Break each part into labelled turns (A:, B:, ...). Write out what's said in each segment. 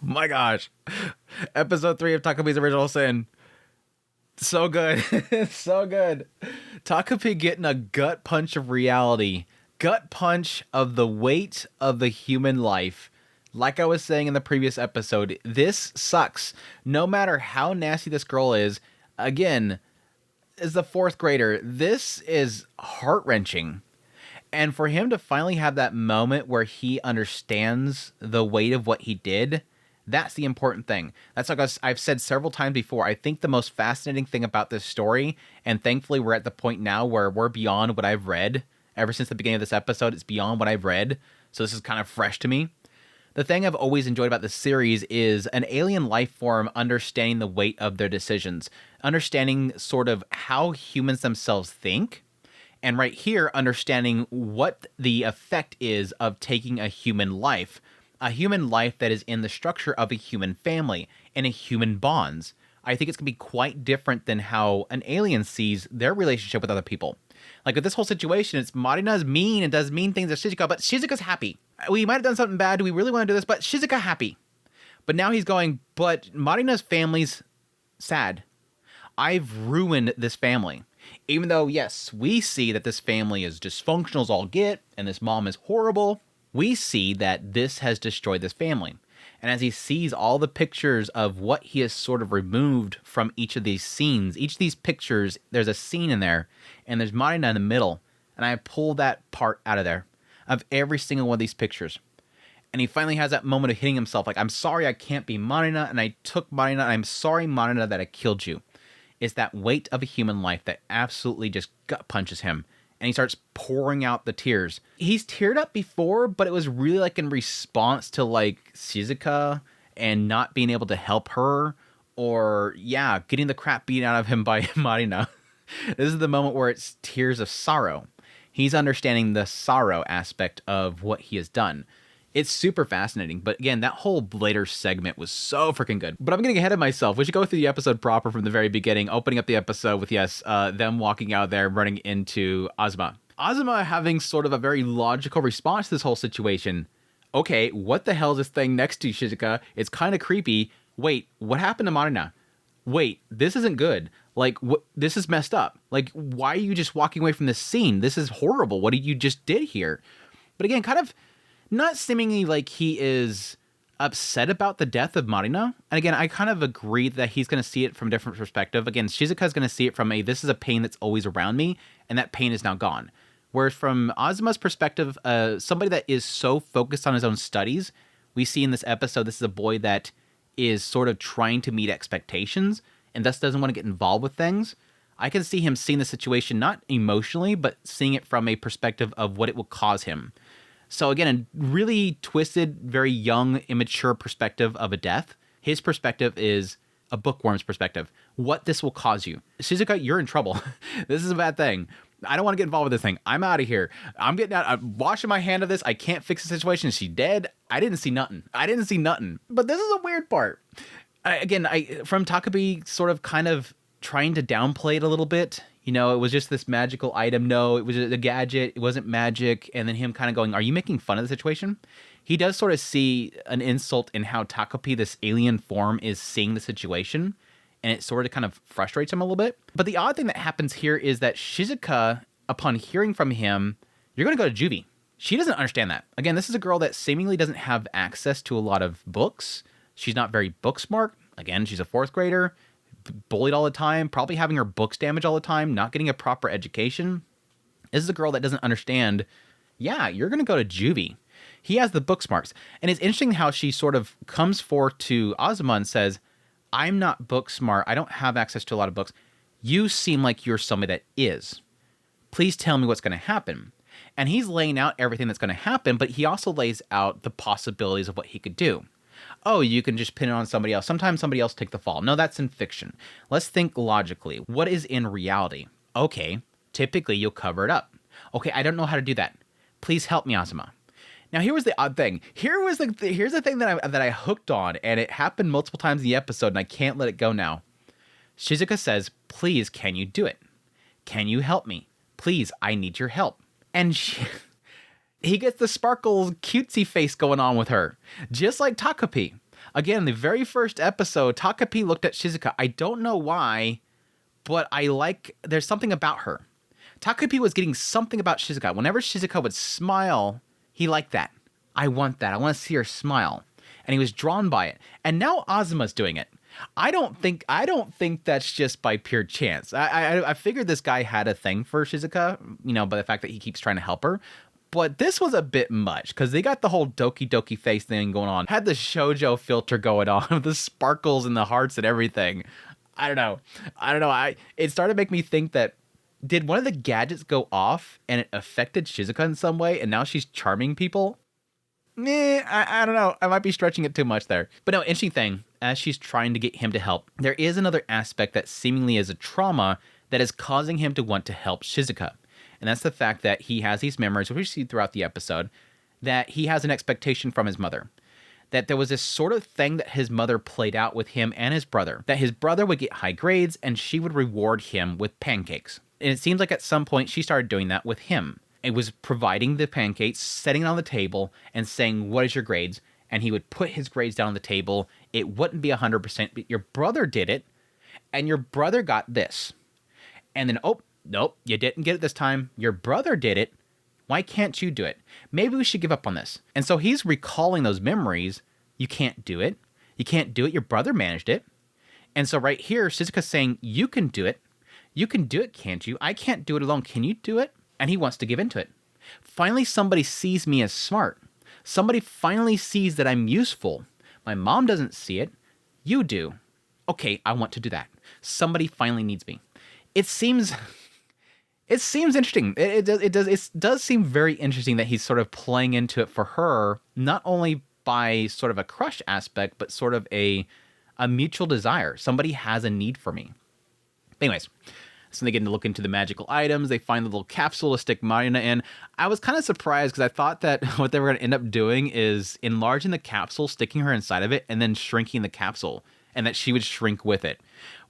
A: My gosh. Episode 3 of Takopi's Original Sin. So good. So good. Takopi getting a gut punch of reality. Gut punch of the weight of the human life. Like I was saying in the previous episode, this sucks. No matter how nasty this girl is, again, as the fourth grader, this is heart-wrenching. And for him to finally have that moment where he understands the weight of what he did, that's the important thing. That's like I've said several times before. I think the most fascinating thing about this story, and thankfully we're at the point now where we're beyond what I've read. Ever since the beginning of this episode, it's beyond what I've read. So this is kind of fresh to me. The thing I've always enjoyed about this series is an alien life form understanding the weight of their decisions, understanding sort of how humans themselves think, and right here, understanding what the effect is of taking a human life that is in the structure of a human family and a human bonds. I think it's going to be quite different than how an alien sees their relationship with other people. Like with this whole situation, it's Marina's mean and does mean things to Shizuka, but Shizuka's happy. We might have done something bad. Do we really want to do this? But Shizuka happy. But now he's going, but Marina's family's sad. I've ruined this family. Even though, yes, we see that this family is dysfunctional as all get, and this mom is horrible, we see that this has destroyed this family. And as he sees all the pictures of what he has sort of removed from each of these scenes, each of these pictures, there's a scene in there, and there's Marina in the middle, and I pull that part out of there, of every single one of these pictures. And he finally has that moment of hitting himself, like, I'm sorry I can't be Marina, and I took Marina, and I'm sorry, Marina, that I killed you. It's that weight of a human life that absolutely just gut punches him. And he starts pouring out the tears. He's teared up before, but it was really like in response to like Shizuka and not being able to help her, or yeah, getting the crap beaten out of him by Marina. This is the moment where it's tears of sorrow. He's understanding the sorrow aspect of what he has done. It's super fascinating, but again, that whole later segment was so freaking good. But I'm getting ahead of myself. We should go through the episode proper from the very beginning, opening up the episode with, them walking out there, running into Ozma. Ozma having sort of a very logical response to this whole situation. Okay, what the hell is this thing next to Shizuka? It's kind of creepy. Wait, what happened to Marina? Wait, this isn't good. Like, this is messed up. Like, why are you just walking away from this scene? This is horrible. What did you just did here? But again, kind of not seemingly like he is upset about the death of Marina. And again, I kind of agree that he's going to see it from a different perspective. Again, Shizuka's going to see it from this is a pain that's always around me, and that pain is now gone. Whereas from Ozma's perspective, somebody that is so focused on his own studies, we see in this episode, this is a boy that is sort of trying to meet expectations and thus doesn't want to get involved with things. I can see him seeing the situation not emotionally, but seeing it from a perspective of what it will cause him. So again, a really twisted, very young, immature perspective of a death. His perspective is a bookworm's perspective. What this will cause you. Shizuka, you're in trouble. This is a bad thing. I don't want to get involved with this thing. I'm out of here. I'm getting out. I'm washing my hand of this. I can't fix the situation. Is she dead? I didn't see nothing. But this is a weird part. From Takopii sort of kind of trying to downplay it a little bit. You know, it was just this magical item. No, it was a gadget. It wasn't magic. And then him kind of going, are you making fun of the situation? He does sort of see an insult in how Takopii, this alien form, is seeing the situation. And it sort of kind of frustrates him a little bit. But the odd thing that happens here is that Shizuka, upon hearing from him, you're going to go to juvie. She doesn't understand that. Again, this is a girl that seemingly doesn't have access to a lot of books. She's not very book smart. Again, she's a fourth grader. Bullied all the time, probably having her books damaged all the time, not getting a proper education. This is a girl that doesn't understand, yeah, you're going to go to juvie. He has the book smarts. And it's interesting how she sort of comes forth to Ozma and says, I'm not book smart. I don't have access to a lot of books. You seem like you're somebody that is. Please tell me what's going to happen. And he's laying out everything that's going to happen, but he also lays out the possibilities of what he could do. Oh, you can just pin it on somebody else. Sometimes somebody else take the fall. No, that's in fiction. Let's think logically. What is in reality? Okay, typically you'll cover it up. Okay, I don't know how to do that. Please help me, Ozma. Now, here was the odd thing. Here's the thing that I hooked on, and it happened multiple times in the episode, and I can't let it go now. Shizuka says, please, can you do it? Can you help me? Please, I need your help. And he gets the sparkle cutesy face going on with her, just like Takopii. Again, the very first episode, Takopi looked at Shizuka. I don't know why, but there's something about her. Takopi was getting something about Shizuka. Whenever Shizuka would smile, he liked that. I want that. I want to see her smile. And he was drawn by it. And now Ozma's doing it. I don't think that's just by pure chance. I figured this guy had a thing for Shizuka, by the fact that he keeps trying to help her. But this was a bit much, because they got the whole Doki Doki face thing going on. Had the shoujo filter going on, the sparkles and the hearts and everything. I don't know. It started to make me think that, did one of the gadgets go off and it affected Shizuka in some way, and now she's charming people? I don't know. I might be stretching it too much there. But no, interesting thing, as she's trying to get him to help, there is another aspect that seemingly is a trauma that is causing him to want to help Shizuka. And that's the fact that he has these memories, which we see throughout the episode, that he has an expectation from his mother. That there was this sort of thing that his mother played out with him and his brother. That his brother would get high grades and she would reward him with pancakes. And it seems like at some point she started doing that with him. It was providing the pancakes, setting it on the table, and saying, "What is your grades?" And he would put his grades down on the table. It wouldn't be 100%, but your brother did it, and your brother got this. And then, oh, nope, you didn't get it this time. Your brother did it. Why can't you do it? Maybe we should give up on this. And so he's recalling those memories. You can't do it. You can't do it. Your brother managed it. And so right here, Shizuka's saying, you can do it. You can do it, can't you? I can't do it alone. Can you do it? And he wants to give into it. Finally, somebody sees me as smart. Somebody finally sees that I'm useful. My mom doesn't see it. You do. Okay, I want to do that. Somebody finally needs me. It seems interesting. It does seem very interesting that he's sort of playing into it for her, not only by sort of a crush aspect, but sort of a mutual desire. Somebody has a need for me. Anyways, so they get to look into the magical items. They find the little capsule to stick Marina in. I was kind of surprised because I thought that what they were going to end up doing is enlarging the capsule, sticking her inside of it, and then shrinking the capsule, and that she would shrink with it.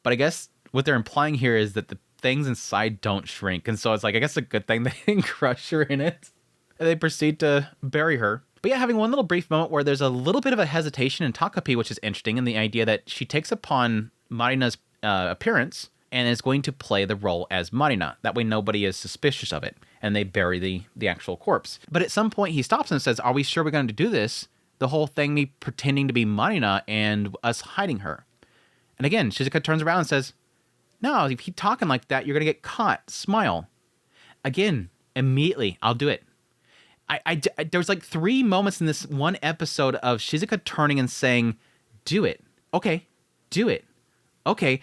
A: But I guess what they're implying here is that the things inside don't shrink. And so it's like, I guess a good thing they didn't crush her in it. And they proceed to bury her. But yeah, having one little brief moment where there's a little bit of a hesitation in Takopii, which is interesting, and the idea that she takes upon Marina's appearance and is going to play the role as Marina. That way nobody is suspicious of it, and they bury the actual corpse. But at some point he stops and says, are we sure we're going to do this? The whole thing, me pretending to be Marina and us hiding her. And again, Shizuka turns around and says, no, if you keep talking like that, you're going to get caught. Smile. Again, immediately, I'll do it. There was like 3 moments in this one episode of Shizuka turning and saying, do it. Okay, do it. Okay.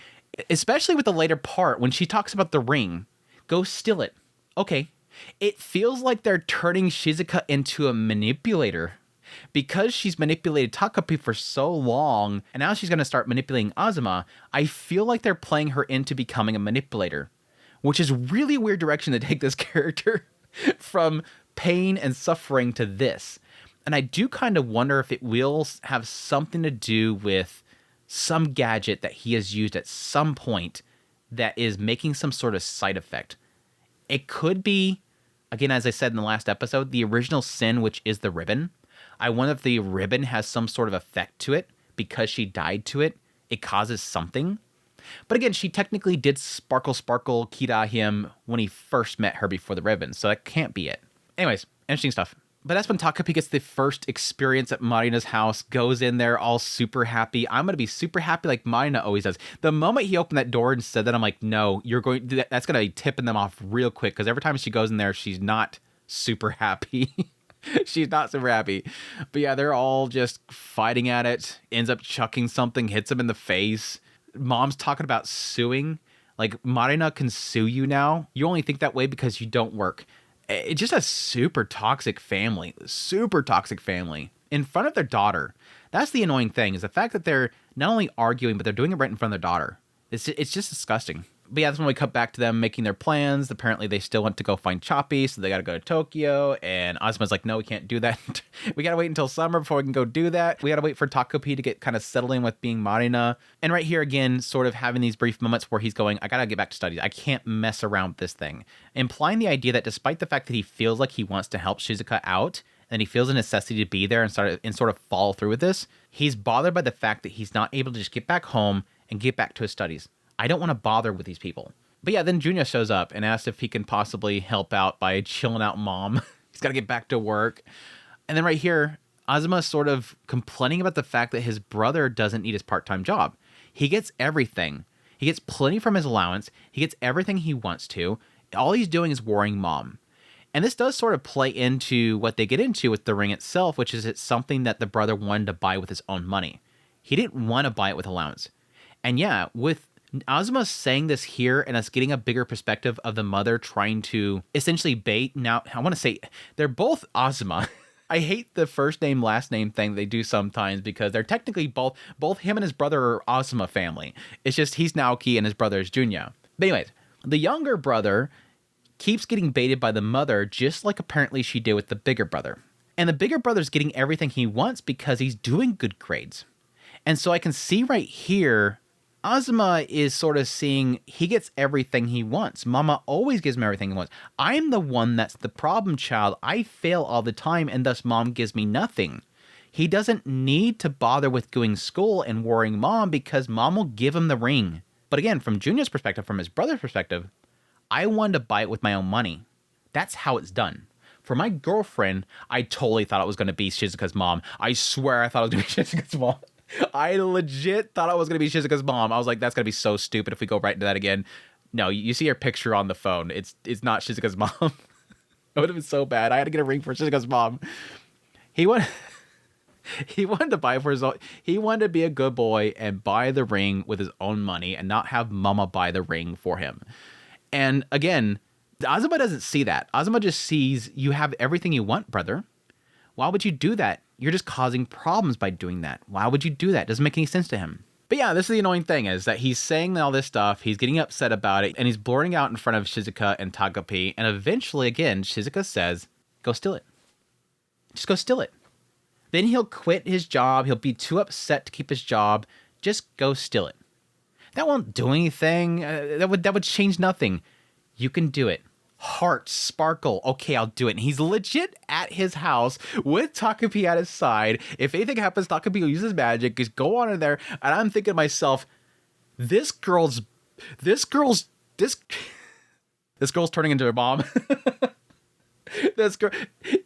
A: Especially with the later part when she talks about the ring. Go steal it. Okay. It feels like they're turning Shizuka into a manipulator. Because she's manipulated Takopi for so long, and now she's going to start manipulating Ozma, I feel like they're playing her into becoming a manipulator. Which is really a weird direction to take this character from pain and suffering to this. And I do kind of wonder if it will have something to do with some gadget that he has used at some point that is making some sort of side effect. It could be, again, as I said in the last episode, the original sin, which is the ribbon. I wonder if the ribbon has some sort of effect to it because she died to it. It causes something. But again, she technically did sparkle kira him when he first met her before the ribbon, so that can't be it. Anyways, interesting stuff. But that's when Takopi gets the first experience at Marina's house, goes in there all super happy. I'm going to be super happy like Marina always does. The moment he opened that door and said that, I'm like, no, that's going to be tipping them off real quick. Because every time she goes in there, she's not super happy. She's not super happy. But yeah, they're all just fighting at it. Ends up chucking something, hits him in the face. Mom's talking about suing. Like, Marina can sue you now. You only think that way because you don't work. It's just a super toxic family in front of their daughter. That's the annoying thing, is the fact that they're not only arguing, but they're doing it right in front of their daughter. It's just disgusting. But yeah, that's when we cut back to them making their plans. Apparently they still want to go find Choppy, so they got to go to Tokyo. And Ozma's like, no, we can't do that. We got to wait until summer before we can go do that. We got to wait for Takopii to get kind of settled in with being Marina. And right here again, sort of having these brief moments where he's going, I got to get back to studies. I can't mess around with this thing. Implying the idea that despite the fact that he feels like he wants to help Shizuka out, and he feels a necessity to be there and sort of follow through with this. He's bothered by the fact that he's not able to just get back home and get back to his studies. I don't want to bother with these people. But yeah, then Junya shows up and asks if he can possibly help out by chilling out mom. He's got to get back to work. And then right here, Ozma's sort of complaining about the fact that his brother doesn't need his part-time job. He gets everything. He gets plenty from his allowance. He gets everything he wants to. All he's doing is worrying mom. And this does sort of play into what they get into with the ring itself, which is it's something that the brother wanted to buy with his own money. He didn't want to buy it with allowance. And yeah, with Ozma saying this here and us getting a bigger perspective of the mother trying to essentially bait. Now, I want to say they're both Ozma. I hate the first name, last name thing they do sometimes because they're technically both him and his brother are Ozma family. It's just he's Naoki and his brother is Junya. But anyways, the younger brother keeps getting baited by the mother just like apparently she did with the bigger brother. And the bigger brother's getting everything he wants because he's doing good grades. And so I can see right here Ozma is sort of seeing he gets everything he wants. Mama always gives him everything he wants. I'm the one that's the problem child. I fail all the time, and thus mom gives me nothing. He doesn't need to bother with going school and worrying mom because mom will give him the ring. But again, from Junior's perspective, from his brother's perspective, I wanted to buy it with my own money. That's how it's done. For my girlfriend, I totally thought it was going to be Shizuka's mom. I swear I thought it was going to be Shizuka's mom. I legit thought I was going to be Shizuka's mom. I was like, that's going to be so stupid if we go right into that again. No, you see her picture on the phone. It's not Shizuka's mom. It would have been so bad. I had to get a ring for Shizuka's mom. He wanted to buy it for his own. He wanted to be a good boy and buy the ring with his own money and not have mama buy the ring for him. And again, Ozma doesn't see that. Ozma just sees you have everything you want, brother. Why would you do that? You're just causing problems by doing that. Why would you do that? Doesn't make any sense to him. But yeah, this is the annoying thing is that he's saying all this stuff, he's getting upset about it, and he's blurting out in front of Shizuka and Takopi, and eventually, again, Shizuka says, go steal it. Just go steal it. Then he'll quit his job, he'll be too upset to keep his job, just go steal it. That won't do anything, that would change nothing. You can do it. Heart, sparkle. Okay, I'll do it. And he's legit at his house with Takopi at his side. If anything happens, Takopi will use his magic. Just go on in there. And I'm thinking to myself, this girl's turning into a bomb. This girl,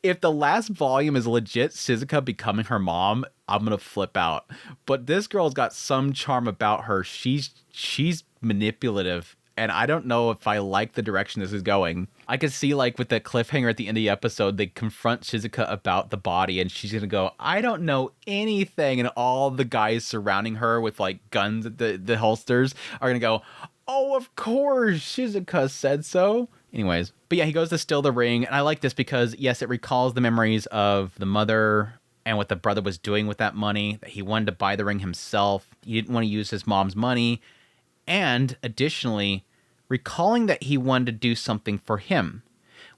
A: if the last volume is legit Shizuka becoming her mom, I'm gonna flip out. But this girl's got some charm about her. She's manipulative. And I don't know if I like the direction this is going. I could see, like, with the cliffhanger at the end of the episode, they confront Shizuka about the body, and she's gonna go, I don't know anything. And all the guys surrounding her with, like, guns at the holsters are gonna go, oh, of course, Shizuka said so. Anyways, but yeah, he goes to steal the ring. And I like this because, yes, it recalls the memories of the mother and what the brother was doing with that money. That he wanted to buy the ring himself. He didn't want to use his mom's money. And additionally, recalling that he wanted to do something for him,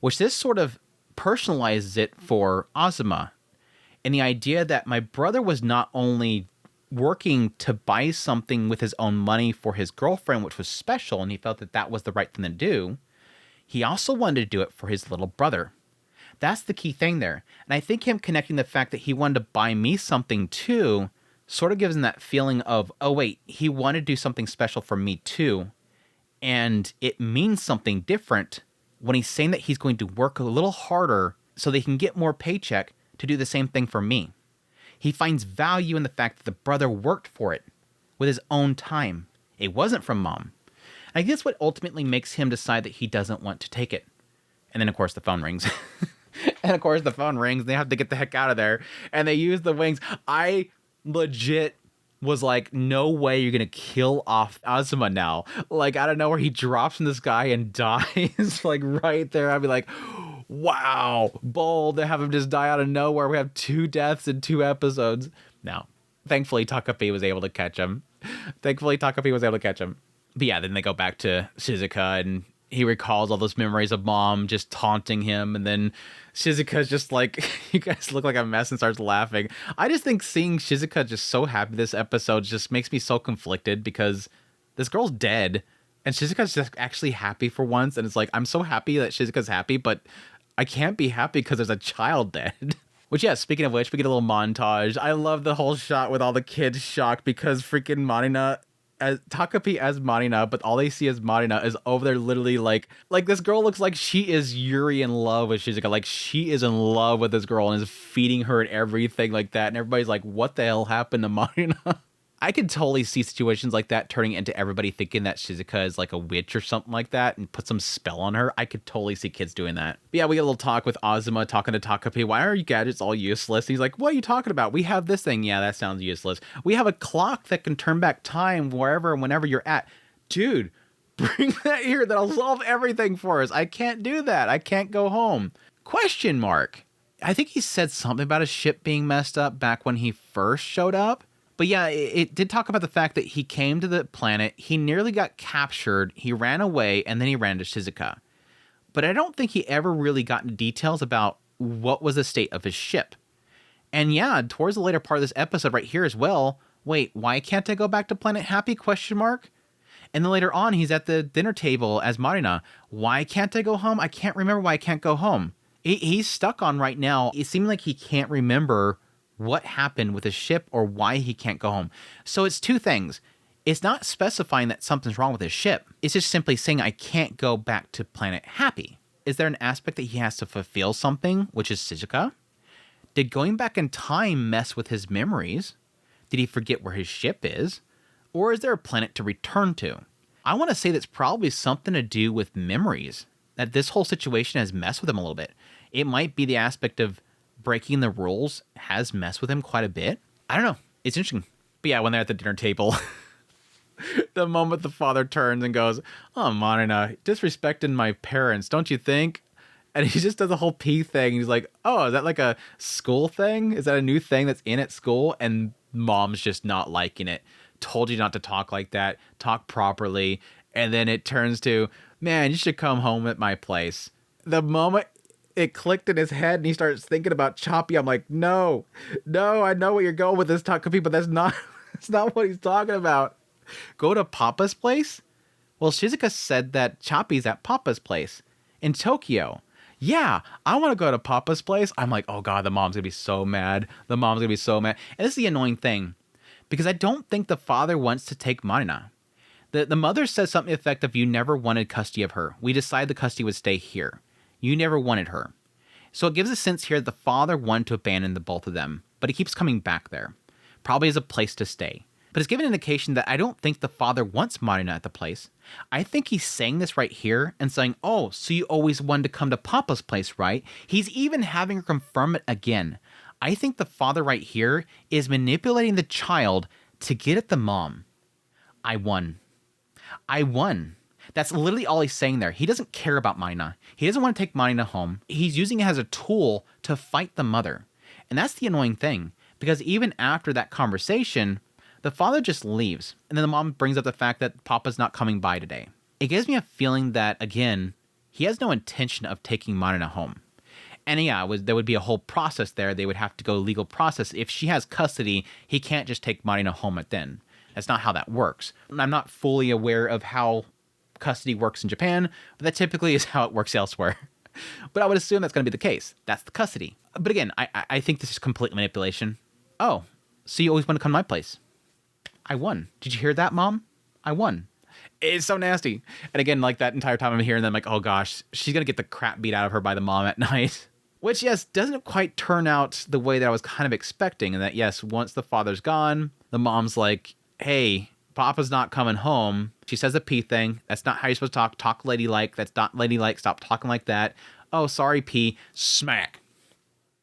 A: which this sort of personalizes it for Ozma. And the idea that my brother was not only working to buy something with his own money for his girlfriend, which was special, and he felt that that was the right thing to do, he also wanted to do it for his little brother. That's the key thing there. And I think him connecting the fact that he wanted to buy me something too sort of gives him that feeling of, oh wait, he wanted to do something special for me too. And it means something different when he's saying that he's going to work a little harder so they can get more paycheck to do the same thing for me. He finds value in the fact that the brother worked for it with his own time. It wasn't from mom. I guess what ultimately makes him decide that he doesn't want to take it. And then, of course, the phone rings. And, of course, the phone rings. They have to get the heck out of there. And they use the wings. I legit was like, no way you're going to kill off Ozma now. Like, out of nowhere, he drops from the sky and dies. Like, right there. I'd be like, wow, bold to have him just die out of nowhere. We have 2 deaths in 2 episodes. Now, thankfully, Takopii was able to catch him. But yeah, then they go back to Shizuka, and he recalls all those memories of mom just taunting him. And then Shizuka's just like, you guys look like a mess, and starts laughing. I just think seeing Shizuka just so happy this episode just makes me so conflicted because this girl's dead and Shizuka's just actually happy for once. And it's like, I'm so happy that Shizuka's happy, but I can't be happy because there's a child dead. Which, yeah, speaking of which, we get a little montage. I love the whole shot with all the kids shocked because freaking Marina, as Takopi as Marina, but all they see as Marina is over there literally like this girl looks like she is Yuri in love with Shizuka. Like, she is in love with this girl and is feeding her and everything like that. And everybody's like, what the hell happened to Marina? I could totally see situations like that turning into everybody thinking that Shizuka is like a witch or something like that and put some spell on her. I could totally see kids doing that. But yeah, we get a little talk with Ozma talking to Takopi. Why are you gadgets all useless? And he's like, what are you talking about? We have this thing. Yeah, that sounds useless. We have a clock that can turn back time wherever and whenever you're at. Dude, bring that here. That'll solve everything for us. I can't do that. I can't go home. Question mark. I think he said something about his ship being messed up back when he first showed up. But yeah, it did talk about the fact that he came to the planet, he nearly got captured, he ran away, and then he ran to Shizuka. But I don't think he ever really got into details about what was the state of his ship. And yeah, towards the later part of this episode right here as well, wait, why can't I go back to Planet Happy, question mark? And then later on, he's at the dinner table as Marina. Why can't I go home? I can't remember why I can't go home. He's stuck on right now. It seems like he can't remember what happened with his ship or why he can't go home. So it's two things. It's not specifying that something's wrong with his ship. It's just simply saying, I can't go back to Planet Happy. Is there an aspect that he has to fulfill something, which is Shizuka? Did going back in time mess with his memories? Did he forget where his ship is? Or is there a planet to return to? I want to say that's probably something to do with memories, that this whole situation has messed with him a little bit. It might be the aspect of breaking the rules has messed with him quite a bit. I don't know. It's interesting. But yeah, when they're at the dinner table, the moment the father turns and goes, oh, Marina, disrespecting my parents, don't you think? And he just does a whole pee thing. He's like, oh, is that like a school thing? Is that a new thing that's in at school? And mom's just not liking it. Told you not to talk like that. Talk properly. And then it turns to, man, you should come home at my place. The moment it clicked in his head and he starts thinking about Choppy, I'm like, no, I know where you're going with this Takopi, but that's not what he's talking about. Go to Papa's place? Well, Shizuka said that Choppy's at Papa's place in Tokyo. Yeah, I want to go to Papa's place. I'm like, oh God, the mom's going to be so mad. And this is the annoying thing, because I don't think the father wants to take Marina. The mother says something effective, you never wanted custody of her. We decided the custody would stay here. You never wanted her. So it gives a sense here that the father wanted to abandon the both of them, but he keeps coming back there. Probably as a place to stay. But it's given an indication that I don't think the father wants Marina at the place. I think he's saying this right here and saying, oh, so you always wanted to come to Papa's place, right? He's even having her confirm it again. I think the father right here is manipulating the child to get at the mom. I won. That's literally all he's saying there. He doesn't care about Marina. He doesn't want to take Marina home. He's using it as a tool to fight the mother. And that's the annoying thing, because even after that conversation, the father just leaves. And then the mom brings up the fact that Papa's not coming by today. It gives me a feeling that, again, he has no intention of taking Marina home. And yeah, there would be a whole process there. They would have to go legal process. If she has custody, he can't just take Marina home at then. That's not how that works. I'm not fully aware of how custody works in Japan, but that typically is how it works elsewhere. But I would assume that's going to be the case. That's the custody. But again, I think this is complete manipulation. Oh, so you always want to come to my place? I won. Did you hear that, Mom? I won. It's so nasty. And again, like that entire time I'm hearing them, like, oh gosh, she's going to get the crap beat out of her by the mom at night. Which, yes, doesn't quite turn out the way that I was kind of expecting. And that, yes, once the father's gone, the mom's like, hey, Papa's not coming home. She says a P thing. That's not how you're supposed to talk. Talk ladylike. That's not ladylike. Stop talking like that. Oh, sorry, P. Smack.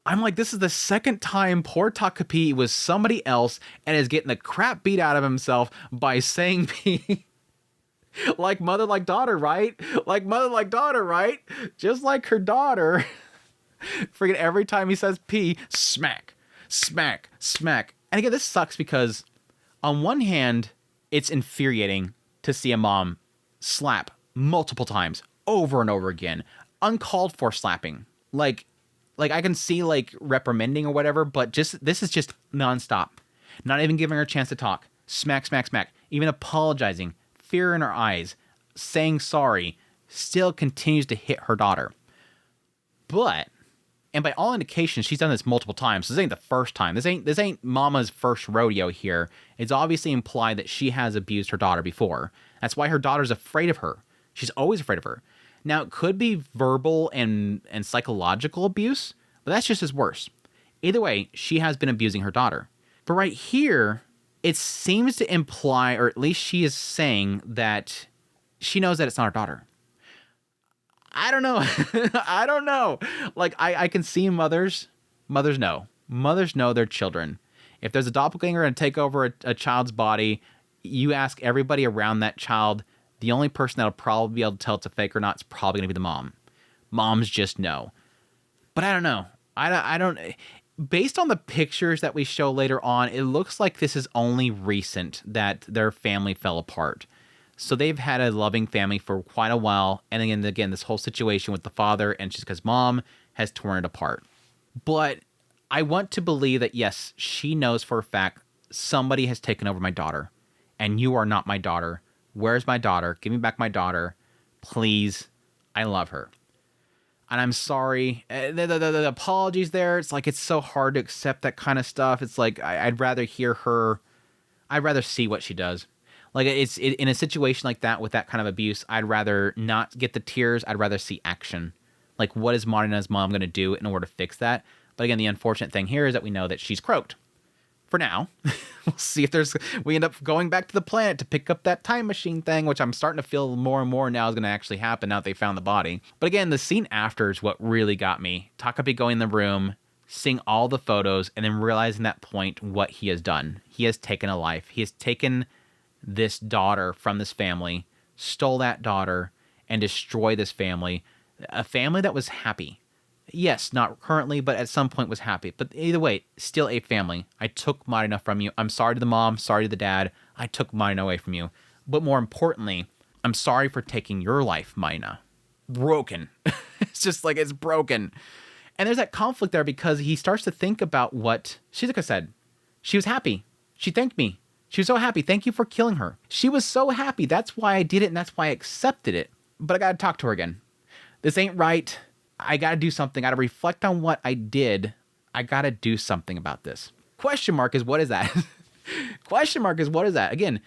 A: I'm like, this is the second time poor Takopii was somebody else and is getting the crap beat out of himself by saying P. Like mother, like daughter, right? Like mother, like daughter, right? Just like her daughter. Freaking every time he says P, smack, smack, smack. And again, this sucks because on one hand, it's infuriating to see a mom slap multiple times over and over again. Uncalled for slapping. Like I can see like reprimanding or whatever, but this is just nonstop. Not even giving her a chance to talk. Smack, smack, smack. Even apologizing. Fear in her eyes. Saying sorry. Still continues to hit her daughter. But, And by all indications, she's done this multiple times. This ain't the first time. This ain't Mama's first rodeo here. It's obviously implied that she has abused her daughter before. That's why her daughter's afraid of her. She's always afraid of her. Now, it could be verbal and psychological abuse, but that's just as worse. Either way, she has been abusing her daughter. But right here, it seems to imply, or at least she is saying, that she knows that it's not her daughter. I don't know. I don't know. Like, I can see mothers. Mothers know. Mothers know their children. If there's a doppelganger and take over a child's body, you ask everybody around that child, the only person that'll probably be able to tell it's a fake or not is probably going to be the mom. Moms just know. But I don't know. I don't... Based on the pictures that we show later on, it looks like this is only recent that their family fell apart. So they've had a loving family for quite a while. And again, this whole situation with the father and Shizuka's mom has torn it apart. But I want to believe that, yes, she knows for a fact somebody has taken over my daughter. And you are not my daughter. Where's my daughter? Give me back my daughter. Please. I love her. And I'm sorry. The apologies there. It's like, it's so hard to accept that kind of stuff. It's like, I'd rather hear her. I'd rather see what she does. Like, in a situation like that with that kind of abuse, I'd rather not get the tears. I'd rather see action. Like, what is Marina's mom going to do in order to fix that? But again, the unfortunate thing here is that we know that she's croaked. For now. We'll see if we end up going back to the planet to pick up that time machine thing, which I'm starting to feel more and more now is going to actually happen now that they found the body. But again, the scene after is what really got me. Takopi going in the room, seeing all the photos, and then realizing that point what he has done. He has taken a life. He has taken this daughter from this family, stole that daughter, and destroyed this family. A family that was happy. Yes, not currently, but at some point was happy. But either way, still a family. I took Marina from you. I'm sorry to the mom, sorry to the dad. I took Marina away from you. But more importantly, I'm sorry for taking your life, Marina. Broken. It's just like, it's broken. And there's that conflict there because he starts to think about what Shizuka said. She was happy. She thanked me. She was so happy. Thank you for killing her. She was so happy. That's why I did it, and that's why I accepted it. But I gotta talk to her again. This ain't right. I gotta do something. I gotta reflect on what I did. I gotta do something about this. Question mark is, what is that? Question mark is, what is that? Again,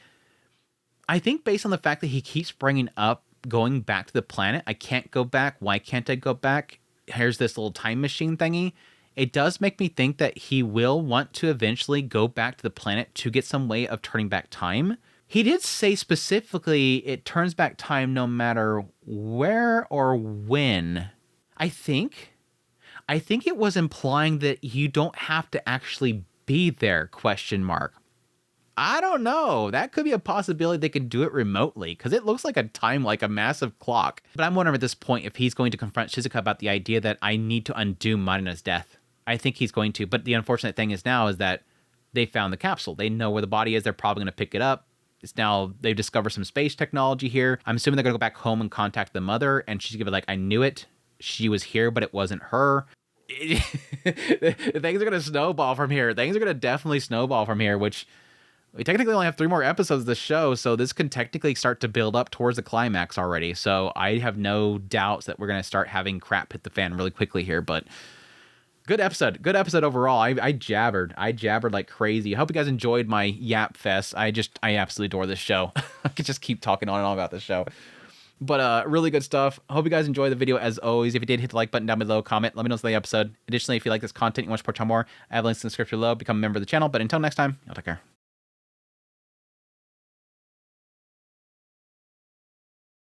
A: I think based on the fact that he keeps bringing up going back to the planet, I can't go back. Why can't I go back? Here's this little time machine thingy. It does make me think that he will want to eventually go back to the planet to get some way of turning back time. He did say specifically it turns back time no matter where or when. I think it was implying that you don't have to actually be there, question mark. I don't know. That could be a possibility they could do it remotely because it looks like a massive clock. But I'm wondering at this point if he's going to confront Shizuka about the idea that I need to undo Marina's death. I think he's going to. But the unfortunate thing is now is that they found the capsule. They know where the body is. They're probably going to pick it up. It's now they've discovered some space technology here. I'm assuming they're going to go back home and contact the mother. And she's going to be like, I knew it. She was here, but it wasn't her. Things are going to snowball from here. Things are going to definitely snowball from here, which we technically only have 3 more episodes of the show, so this can technically start to build up towards the climax already. So I have no doubts that we're going to start having crap hit the fan really quickly here, but good episode overall. I jabbered like crazy. I hope you guys enjoyed my yap fest. I absolutely adore this show. I could just keep talking on and on about this show. But really good stuff. I hope you guys enjoyed the video as always. If you did, hit the like button down below, comment, let me know what's the episode. Additionally, if you like this content, you want to support more, I have links in the description below. Become a member of the channel. But until next time, y'all take care.